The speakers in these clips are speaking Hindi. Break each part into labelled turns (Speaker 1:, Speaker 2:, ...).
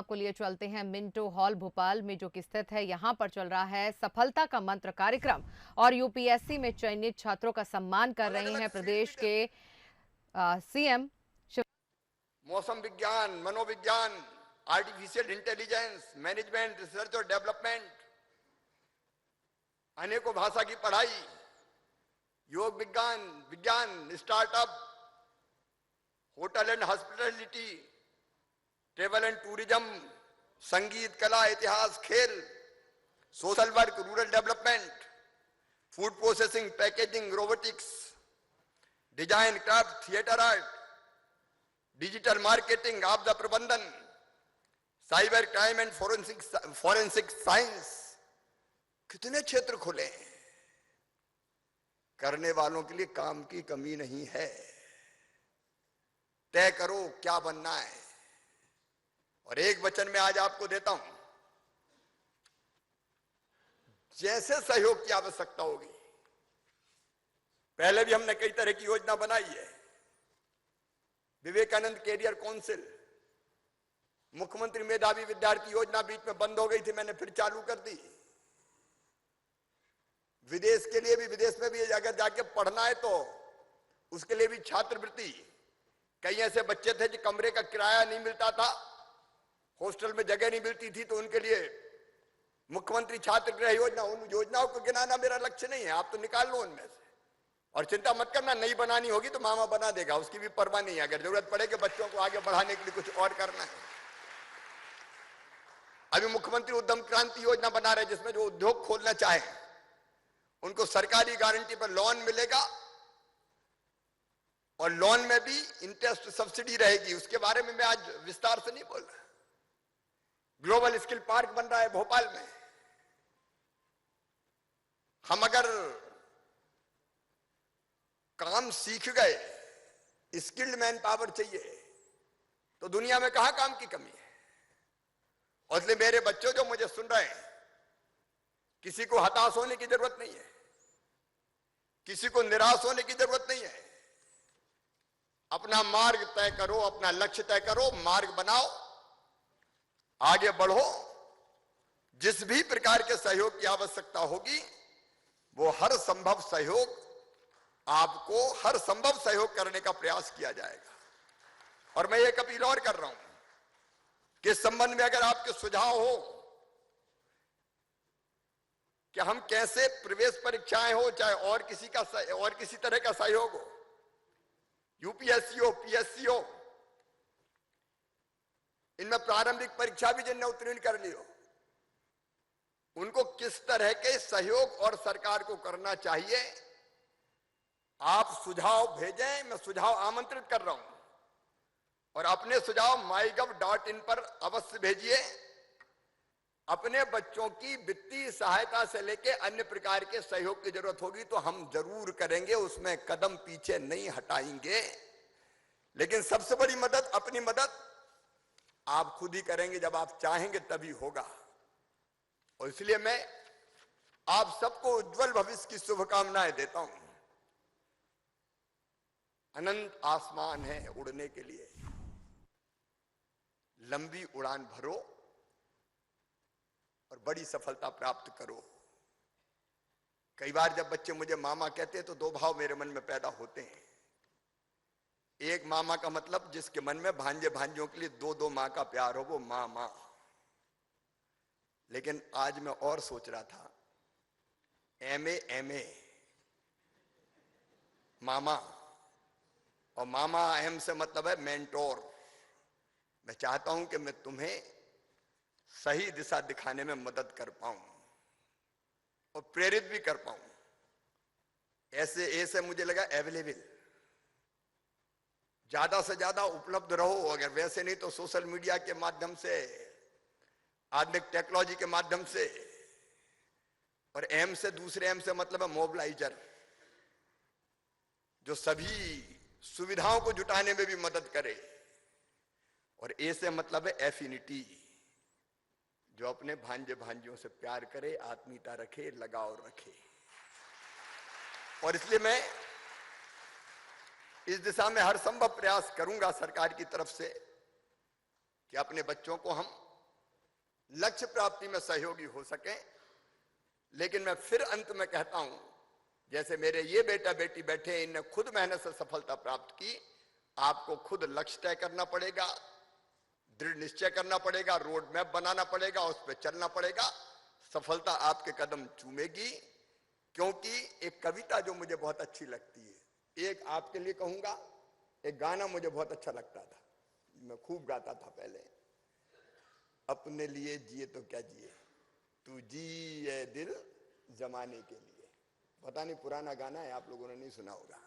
Speaker 1: आपको लिए चलते हैं मिंटो हॉल भोपाल में, जो कि स्थित है। यहाँ पर चल रहा है सफलता का मंत्र कार्यक्रम और यूपीएससी में चयनित छात्रों का सम्मान कर रहे हैं प्रदेश के सीएम।
Speaker 2: मौसम विज्ञान, मनोविज्ञान, आर्टिफिशियल इंटेलिजेंस, मैनेजमेंट, रिसर्च और डेवलपमेंट, अनेकों भाषा की पढ़ाई, योग विज्ञान, startup, hotel and hospitality, travel and tourism, संगीत, कला, इतिहास, खेल, social work, rural development, food processing, packaging, robotics, design, craft, theatre art, digital marketing, आपदा प्रबंधन, cyber crime and forensic science. कितने क्षेत्र खुले हैं। करने वालों के लिए काम की कमी नहीं है। तय करो क्या बनना है। और एक वचन में आज आपको देता हूं, जैसे सहयोग की आवश्यकता होगी। पहले भी हमने कई तरह की योजना बनाई है। विवेकानंद कैरियर काउंसिल, मुख्यमंत्री मेधावी विद्यार्थी योजना बीच में बंद हो गई थी, मैंने फिर चालू कर दी। विदेश के लिए भी, विदेश में भी अगर जाके पढ़ना है तो उसके लिए भी छात्रवृत्ति। कई ऐसे बच्चे थे जो कमरे का किराया नहीं मिलता था, हॉस्टल में जगह नहीं मिलती थी, तो उनके लिए मुख्यमंत्री छात्र गृह योजना। उन योजनाओं को गिनाना मेरा लक्ष्य नहीं है, आप तो निकाल लो उनमें से। और चिंता मत करना, नई बनानी होगी तो मामा बना देगा, उसकी भी परवाह नहीं है। अगर जरूरत पड़े कि बच्चों को आगे बढ़ाने के लिए कुछ और करना है। अभी मुख्यमंत्री उद्यम क्रांति योजना बना रहे, जिसमें जो उद्योग खोलना चाहे उनको सरकारी गारंटी पर लोन मिलेगा, और लोन में भी इंटरेस्ट सब्सिडी रहेगी। उसके बारे में मैं आज विस्तार से नहीं बोल रहा। ग्लोबल स्किल पार्क बन रहा है भोपाल में। हम अगर काम सीख गए, स्किल्ड मैन पावर चाहिए, तो दुनिया में कहां काम की कमी है। और इसलिए मेरे बच्चों जो मुझे सुन रहे हैं, किसी को हताश होने की जरूरत नहीं है, किसी को निराश होने की जरूरत नहीं है। अपना मार्ग तय करो, अपना लक्ष्य तय करो, मार्ग बनाओ, आगे बढ़ो। जिस भी प्रकार के सहयोग की आवश्यकता होगी, वो हर संभव सहयोग, आपको हर संभव सहयोग करने का प्रयास किया जाएगा। और मैं एक अपील और कर रहा हूं कि इस संबंध में अगर आपके सुझाव हो कि हम कैसे प्रवेश परीक्षाएं हो, चाहे और किसी तरह का सहयोग हो, यूपीएससी हो, पीएससी हो, इनमें प्रारंभिक परीक्षा भी जिनने उत्तीर्ण कर ली हो, उनको किस तरह के सहयोग और सरकार को करना चाहिए, आप सुझाव भेजें। मैं सुझाव आमंत्रित कर रहा हूं, और अपने सुझाव mygov.in पर अवश्य भेजिए। अपने बच्चों की वित्तीय सहायता से लेकर अन्य प्रकार के सहयोग की जरूरत होगी तो हम जरूर करेंगे, उसमें कदम पीछे नहीं हटाएंगे। लेकिन सबसे बड़ी मदद, अपनी मदद आप खुद ही करेंगे। जब आप चाहेंगे तभी होगा। और इसलिए मैं आप सबको उज्जवल भविष्य की शुभकामनाएं देता हूं। अनंत आसमान है उड़ने के लिए, लंबी उड़ान भरो और बड़ी सफलता प्राप्त करो। कई बार जब बच्चे मुझे मामा कहते हैं तो दो भाव मेरे मन में पैदा होते हैं। एक, मामा का मतलब जिसके मन में भांजे भांजियों के लिए दो दो माँ का प्यार हो, वो मामा। लेकिन आज मैं और सोच रहा था, एमए मामा, और मामा एम से मतलब है मेंटोर। मैं चाहता हूं कि मैं तुम्हें सही दिशा दिखाने में मदद कर पाऊं और प्रेरित भी कर पाऊं। ऐसे मुझे लगा अवेलेबल, ज्यादा से ज्यादा उपलब्ध रहो। अगर वैसे नहीं तो सोशल मीडिया के माध्यम से, आधुनिक टेक्नोलॉजी के माध्यम से। और एम से, दूसरे एम से मतलब है मोबिलाइजर, जो सभी सुविधाओं को जुटाने में भी मदद करे। और ए से मतलब है एफिनिटी, जो अपने भांजे भांजियों से प्यार करे, आत्मीयता रखे, लगाव रखे। और इसलिए मैं इस दिशा में हर संभव प्रयास करूंगा सरकार की तरफ से कि अपने बच्चों को हम लक्ष्य प्राप्ति में सहयोगी हो सकें। लेकिन मैं फिर अंत में कहता हूं, जैसे मेरे ये बेटा बेटी बैठे हैं, इनने खुद मेहनत से सफलता प्राप्त की, आपको खुद लक्ष्य तय करना पड़ेगा, दृढ़ निश्चय करना पड़ेगा, रोड मैप बनाना पड़ेगा, उस पर चलना पड़ेगा। सफलता आपके कदम चूमेगी। क्योंकि एक कविता जो मुझे बहुत अच्छी लगती है, एक आपके लिए कहूंगा, एक गाना मुझे बहुत अच्छा लगता था, मैं खूब गाता था पहले। अपने लिए जिए तो क्या जिए, तू जिए दिल जमाने के लिए। पता नहीं पुराना गाना है, आप लोगों ने नहीं सुना होगा।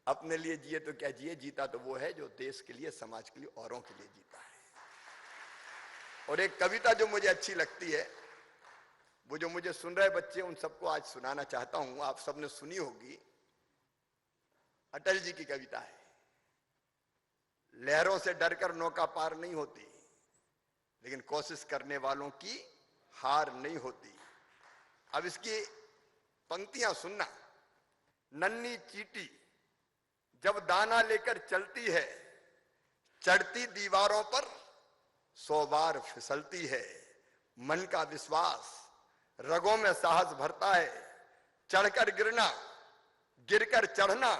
Speaker 2: अपने लिए जिए तो क्या जिए, जीता तो वो है जो देश के लिए, समाज के लिए, औरों के लिए जीता है। और एक कविता जो मुझे अच्छी लगती है, वो जो मुझे सुन रहे बच्चे, उन सबको आज सुनाना चाहता हूं, आप सबने सुनी होगी। अटल जी की कविता है, लहरों से डरकर नौका पार नहीं होती, लेकिन कोशिश करने वालों की हार नहीं होती। अब इसकी पंक्तियां सुनना। नन्ही चींटी जब दाना लेकर चलती है, चढ़ती दीवारों पर 100 बार फिसलती है। मन का विश्वास रगों में साहस भरता है, चढ़कर गिरना गिरकर चढ़ना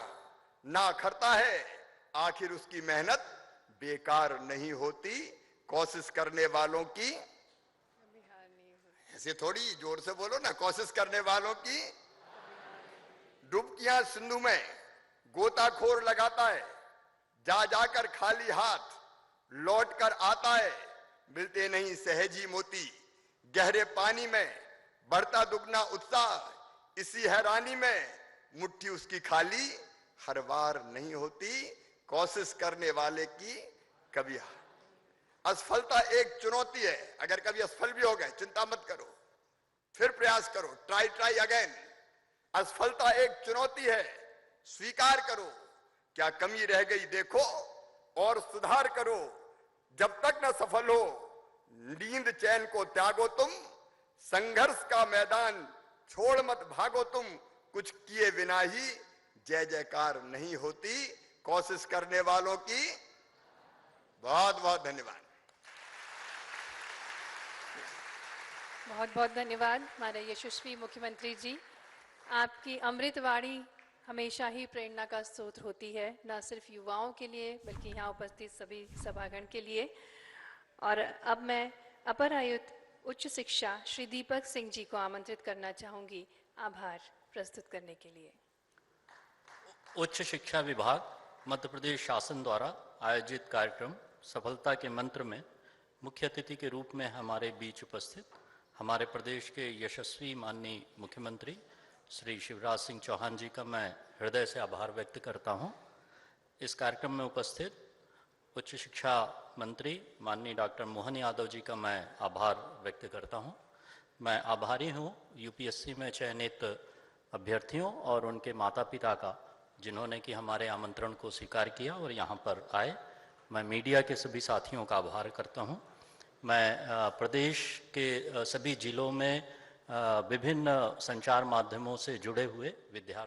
Speaker 2: ना खरता है। आखिर उसकी मेहनत बेकार नहीं होती, कोशिश करने वालों की, ऐसे थोड़ी जोर से बोलो ना, कोशिश करने वालों की। डुबकियां सिंधु में गोताखोर लगाता है, जा जाकर खाली हाथ लौट कर आता है। मिलते नहीं सहजी मोती, गहरे पानी में बढ़ता दुगना उत्साह। इसी हैरानी में मुट्ठी उसकी खाली हर बार नहीं होती, कोशिश करने वाले की कभी हार। असफलता एक चुनौती है। अगर कभी असफल भी हो गए, चिंता मत करो, फिर प्रयास करो, ट्राई अगेन। असफलता एक चुनौती है, स्वीकार करो। क्या कमी रह गई देखो और सुधार करो। जब तक न सफल हो, नींद चैन को त्यागो तुम। संघर्ष का मैदान छोड़ मत भागो तुम। कुछ किए बिना ही जय जयकार नहीं होती, कोशिश करने वालों की। बहुत बहुत धन्यवाद।
Speaker 3: बहुत बहुत धन्यवाद हमारे यशस्वी मुख्यमंत्री जी। आपकी अमृतवाणी हमेशा ही प्रेरणा का स्रोत होती है, न सिर्फ युवाओं के लिए बल्कि यहाँ उपस्थित सभी सभागण के लिए। और अब मैं अपर आयुक्त उच्च शिक्षा श्री दीपक सिंह जी को आमंत्रित करना चाहूँगी आभार प्रस्तुत करने के लिए।
Speaker 4: उच्च शिक्षा विभाग मध्य प्रदेश शासन द्वारा आयोजित कार्यक्रम सफलता के मंत्र में मुख्य अतिथि के रूप में हमारे बीच उपस्थित हमारे प्रदेश के यशस्वी माननीय मुख्यमंत्री श्री शिवराज सिंह चौहान जी का मैं हृदय से आभार व्यक्त करता हूं। इस कार्यक्रम में उपस्थित उच्च शिक्षा मंत्री माननीय डॉक्टर मोहन यादव जी का मैं आभार व्यक्त करता हूं। मैं आभारी हूं यूपीएससी में चयनित अभ्यर्थियों और उनके माता पिता का, जिन्होंने कि हमारे आमंत्रण को स्वीकार किया और यहाँ पर आए। मैं मीडिया के सभी साथियों का आभार करता हूँ। मैं प्रदेश के सभी जिलों में विभिन्न संचार माध्यमों से जुड़े हुए विद्यार्थियों